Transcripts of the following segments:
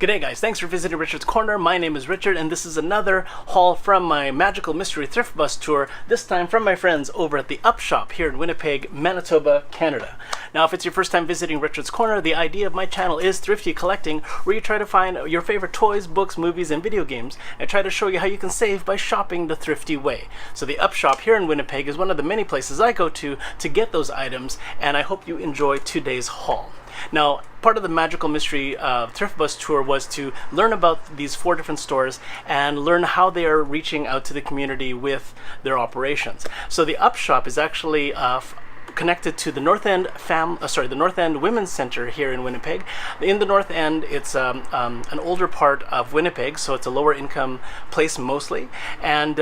G'day guys, thanks for visiting Richard's Corner. My name is Richard and this is another haul from my Magical Mystery Thrift Bus tour, this time from my friends over at the Up Shoppe here in Winnipeg, Manitoba, Canada. Now if it's your first time visiting Richard's Corner, the idea of my channel is thrifty collecting, where you try to find your favorite toys, books, movies, and video games, and try to show you how you can save by shopping the thrifty way. So the Up Shoppe here in Winnipeg is one of the many places I go to get those items, and I hope you enjoy today's haul. Now, part of the Magical Mystery Thrift Bus tour was to learn about these 4 different stores and learn how they are reaching out to the community with their operations. So the Up Shoppe is actually connected to the North End the North End Women's Center here in Winnipeg. In the North End, it's an older part of Winnipeg, so it's a lower income place mostly. And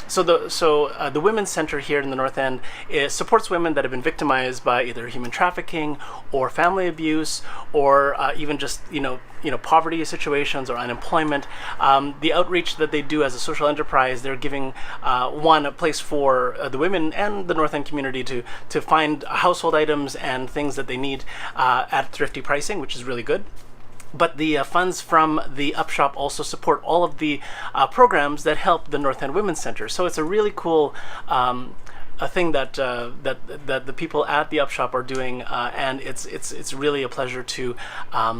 so the Women's Center here in the North End supports women that have been victimized by either human trafficking or family abuse or even just poverty situations or unemployment. The outreach that they do as a social enterprise, they're giving a place for the women and the North End community to find household items and things that they need at thrifty pricing, which is really good. But the funds from the Up Shoppe also support all of the programs that help the North End Women's Center. So it's a really cool a thing that the people at the Up Shoppe are doing, and it's really a pleasure to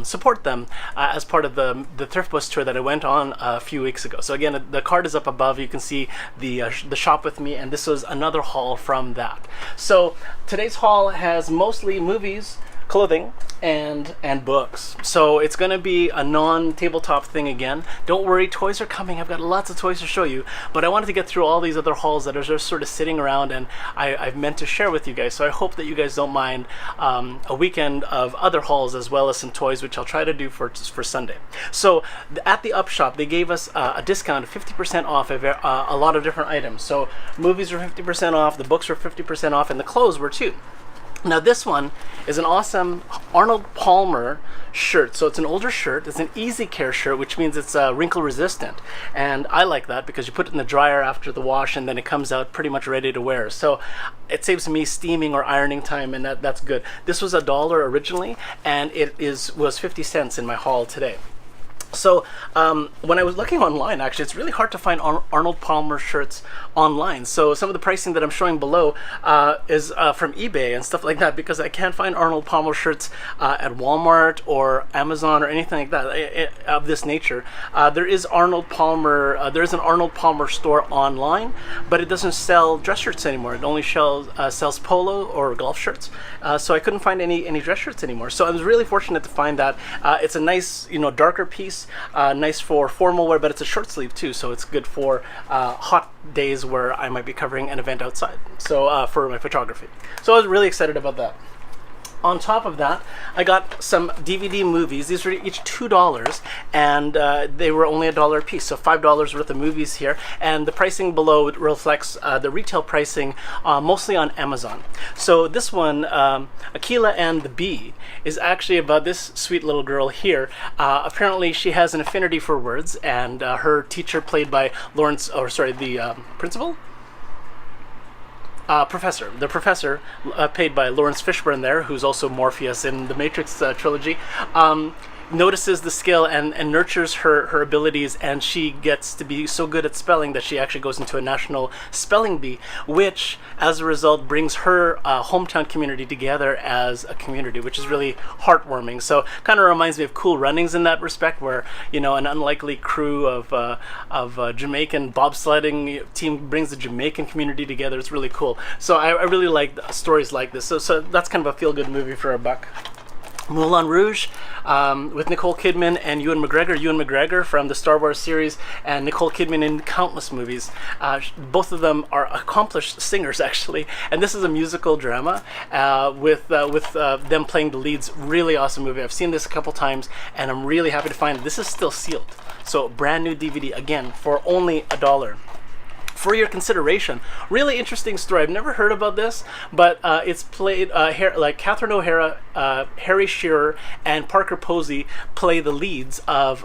support them as part of the Thrift Bus tour that I went on a few weeks ago. So again, the card is up above. You can see the shop with me, and this was another haul from that. So today's haul has mostly movies, clothing, and books. So it's going to be a non-tabletop thing again. Don't worry, toys are coming. I've got lots of toys to show you, but I wanted to get through all these other hauls that are just sort of sitting around, and I've meant to share with you guys. So I hope that you guys don't mind a weekend of other hauls as well as some toys, which I'll try to do for Sunday. So at the Up Shoppe, they gave us a discount of 50% off of a lot of different items. So movies were 50% off, the books were 50% off, and the clothes were too. Now this one is an awesome Arnold Palmer shirt. So it's an older shirt. It's an easy care shirt, which means it's wrinkle resistant. And I like that because you put it in the dryer after the wash and then it comes out pretty much ready to wear. So it saves me steaming or ironing time, and that's good. This was $1 originally, and it was 50 cents in my haul today. So when I was looking online, actually, it's really hard to find Arnold Palmer shirts online. So some of the pricing that I'm showing below is from eBay and stuff like that, because I can't find Arnold Palmer shirts at Walmart or Amazon or anything like that of this nature. There is an Arnold Palmer store online, but it doesn't sell dress shirts anymore. It only sells polo or golf shirts. So I couldn't find any dress shirts anymore. So I was really fortunate to find that. It's a nice, darker piece. Nice for formal wear, but it's a short sleeve too, so it's good for hot days where I might be covering an event outside, so for my photography. So I was really excited about that. On top of that, I got some DVD movies. These were each $2, and they were only $1 a piece, so $5 worth of movies here. And the pricing below reflects the retail pricing mostly on Amazon. So this one, Akila and the Bee, is actually about this sweet little girl here. Apparently she has an affinity for words, and her teacher, played by the principal? The professor, played by Lawrence Fishburne there, who's also Morpheus in the Matrix trilogy, notices the skill and nurtures her abilities, and she gets to be so good at spelling that she actually goes into a national spelling bee, which as a result brings her hometown community together as a community, which is really heartwarming. So kind of reminds me of Cool Runnings in that respect, where an unlikely crew of Jamaican bobsledding team brings the Jamaican community together. It's really cool. So I really like stories like this. So that's kind of a feel-good movie for a buck. Moulin Rouge, with Nicole Kidman and Ewan McGregor. Ewan McGregor from the Star Wars series, and Nicole Kidman in countless movies. Both of them are accomplished singers, actually. And this is a musical drama with them playing the leads. Really awesome movie. I've seen this a couple times, and I'm really happy to find it. This is still sealed. So brand new DVD, again, for only $1. For your consideration, really interesting story. I've never heard about this, but it's played like Catherine O'Hara, Harry Shearer, and Parker Posey play the leads of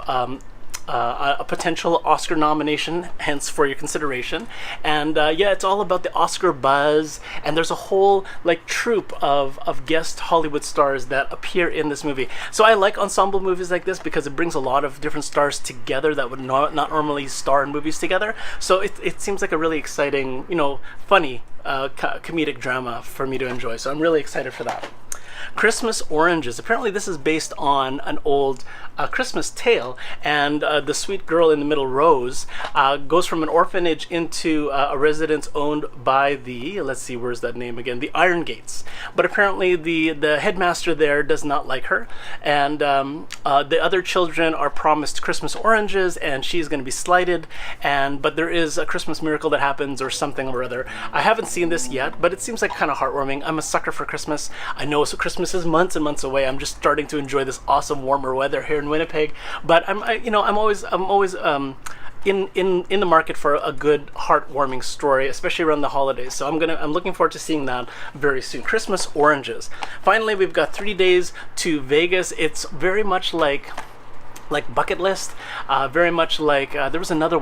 a potential Oscar nomination, hence for your consideration. And yeah, it's all about the Oscar buzz, and there's a whole like troupe of guest Hollywood stars that appear in this movie. So I like ensemble movies like this because it brings a lot of different stars together that would not normally star in movies together. So it seems like a really exciting, you know, funny comedic drama for me to enjoy. So I'm really excited for that. Christmas Oranges. Apparently this is based on an old Christmas tale, and the sweet girl in the middle, Rose, goes from an orphanage into a residence owned by the, let's see, where's that name again? The Iron Gates. But apparently the headmaster there does not like her, and the other children are promised Christmas oranges, and she's going to be slighted, but there is a Christmas miracle that happens or something or other. I haven't seen this yet, but it seems like kind of heartwarming. I'm a sucker for Christmas. I know Christmas is months and months away. I'm just starting to enjoy this awesome warmer weather here in Winnipeg, but I'm always in the market for a good heartwarming story, especially around the holidays. So I'm looking forward to seeing that very soon. Christmas Oranges. Finally, we've got 3 days to Vegas. It's very much like Bucket List, very much like there was another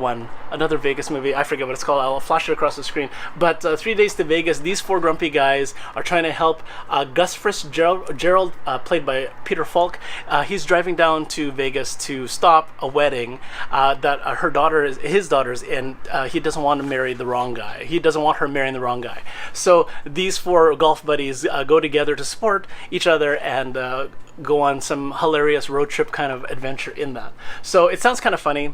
Vegas movie, I forget what it's called, I'll flash it across the screen, but 3 Days to Vegas. These four grumpy guys are trying to help Gus Fitzgerald, played by Peter Falk. He's driving down to Vegas to stop a wedding that his daughter's in. He doesn't want to marry the wrong guy. He doesn't want her marrying the wrong guy. So these four golf buddies go together to support each other and go on some hilarious road trip kind of adventure in that. So it sounds kind of funny.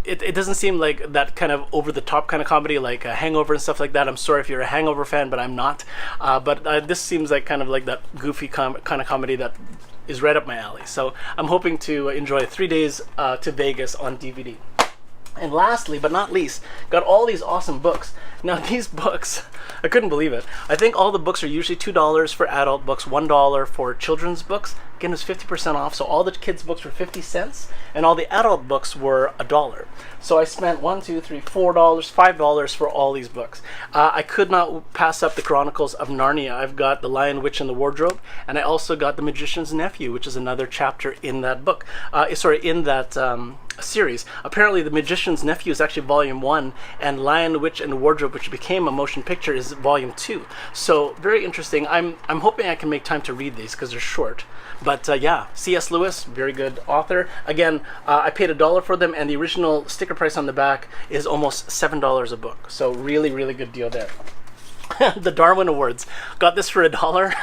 It doesn't seem like that kind of over-the-top kind of comedy like a Hangover and stuff like that. I'm sorry if you're a Hangover fan, but I'm not. But this seems like kind of like that goofy kind of comedy that is right up my alley. So I'm hoping to enjoy 3 Days to Vegas on DVD. And lastly, but not least, got all these awesome books. Now these books, I couldn't believe it. I think all the books are usually $2 for adult books, $1 for children's books. Again, it's 50% off, so all the kids' books were 50 cents, and all the adult books were $1. So I spent $4, $5 for all these books. I could not pass up the Chronicles of Narnia. I've got The Lion, Witch, and the Wardrobe, and I also got The Magician's Nephew, which is another chapter in that book. In that series. Apparently, The Magician's Nephew is actually Volume 1, and Lion, Witch, and the Wardrobe, which became a motion picture, is Volume 2. So very interesting. I'm hoping I can make time to read these because they're short. But yeah, C.S. Lewis, very good author. Again, I paid $1 for them, and the original sticker price on the back is almost $7 a book. So really, really good deal there. The Darwin Awards. Got this for $1.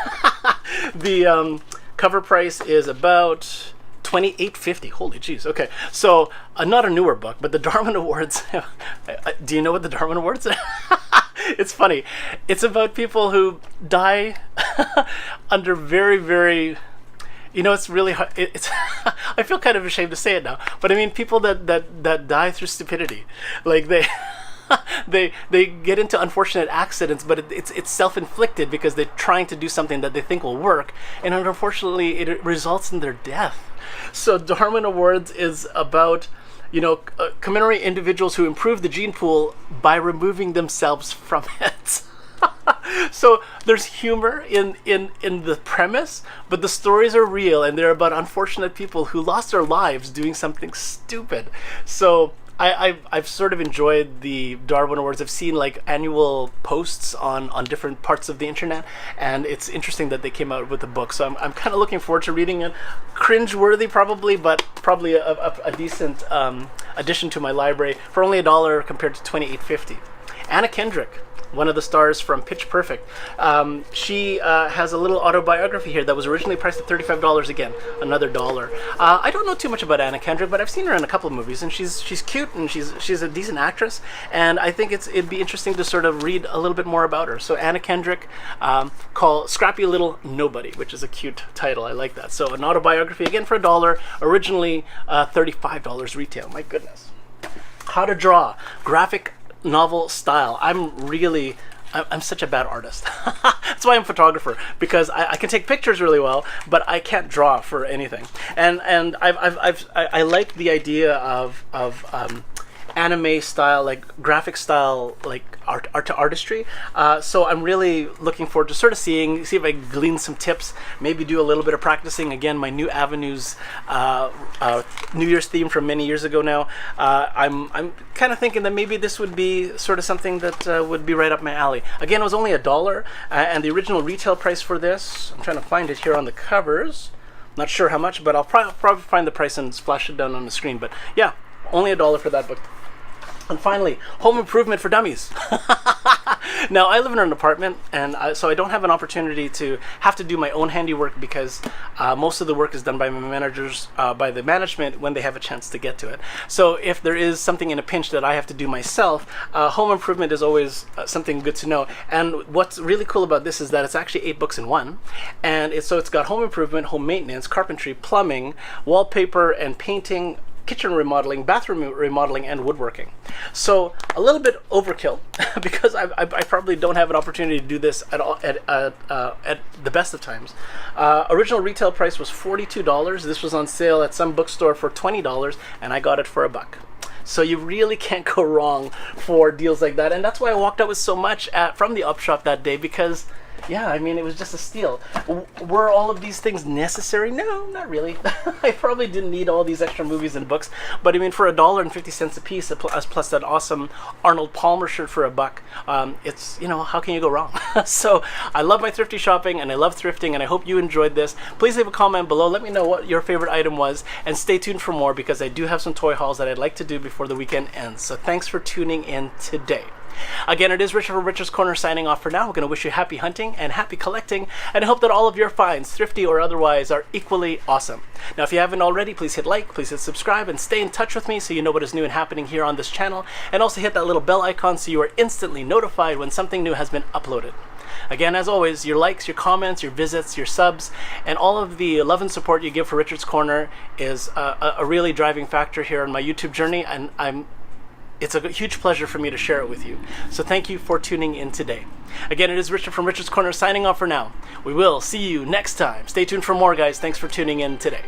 The cover price is about $28.50. Holy jeez. Okay, so not a newer book, but the Darwin Awards. Do you know what the Darwin Awards are? It's funny. It's about people who die under very, very. You know, it's really hard. It's I feel kind of ashamed to say it now, but I mean people that die through stupidity, like they. they get into unfortunate accidents, but it's self-inflicted because they're trying to do something that they think will work, and unfortunately it results in their death. So Darwin Awards is about, you know, commemorate individuals who improve the gene pool by removing themselves from it. So there's humor in the premise, but the stories are real, and they're about unfortunate people who lost their lives doing something stupid. So I've sort of enjoyed the Darwin Awards. I've seen like annual posts on different parts of the internet, and it's interesting that they came out with a book. So I'm kind of looking forward to reading it. Cringe-worthy probably, but probably a decent addition to my library for only $1 compared to $28.50. Anna Kendrick, one of the stars from Pitch Perfect. She has a little autobiography here that was originally priced at $35. Again, another $1. I don't know too much about Anna Kendrick, but I've seen her in a couple of movies, and she's cute, and she's a decent actress, and I think it'd be interesting to sort of read a little bit more about her. So Anna Kendrick, called Scrappy Little Nobody, which is a cute title. I like that. So an autobiography, again, for $1, originally $35 retail. My goodness. How to Draw, graphic novel style. I'm such a bad artist. That's why I'm a photographer, because I can take pictures really well, but I can't draw for anything. And I like the idea of anime style, like graphic style, like art to artistry. So I'm really looking forward to sort of see if I can glean some tips, maybe do a little bit of practicing. Again, my New Avenues New Year's theme from many years ago now. I'm kind of thinking that maybe this would be sort of something that would be right up my alley. Again, it was only $1, and the original retail price for this, I'm trying to find it here on the covers. Not sure how much, but I'll probably find the price and splash it down on the screen. But yeah, only $1 for that book. And finally, Home Improvement for Dummies. Now, I live in an apartment, and so I don't have an opportunity to have to do my own handiwork because most of the work is done by my managers, by the management when they have a chance to get to it. So if there is something in a pinch that I have to do myself, Home Improvement is always something good to know. And what's really cool about this is that it's actually 8 books in one. And it's got home improvement, home maintenance, carpentry, plumbing, wallpaper and painting, kitchen remodeling, bathroom remodeling, and woodworking. So a little bit overkill because I probably don't have an opportunity to do this at all at the best of times. Original retail price was $42. This was on sale at some bookstore for $20, and I got it for $1. So you really can't go wrong for deals like that, and that's why I walked out with so much from the Up Shop that day, because yeah, I mean, it was just a steal. Were all of these things necessary? No, not really. I probably didn't need all these extra movies and books, but I mean, for $1.50 a piece, plus that awesome Arnold Palmer shirt for $1, it's, you know, how can you go wrong? So I love my thrifty shopping, and I love thrifting, and I hope you enjoyed this. Please leave a comment below. Let me know what your favorite item was, and stay tuned for more because I do have some toy hauls that I'd like to do before the weekend ends. So thanks for tuning in today. Again, it is Richard from Richard's Corner signing off for now. We're going to wish you happy hunting and happy collecting, and I hope that all of your finds, thrifty or otherwise, are equally awesome. Now, if you haven't already, please hit like, please hit subscribe, and stay in touch with me so you know what is new and happening here on this channel, and also hit that little bell icon so you are instantly notified when something new has been uploaded. Again, as always, your likes, your comments, your visits, your subs, and all of the love and support you give for Richard's Corner is a really driving factor here on my YouTube journey, and it's a huge pleasure for me to share it with you. So thank you for tuning in today. Again, it is Richard from Richard's Corner signing off for now. We will see you next time. Stay tuned for more, guys. Thanks for tuning in today.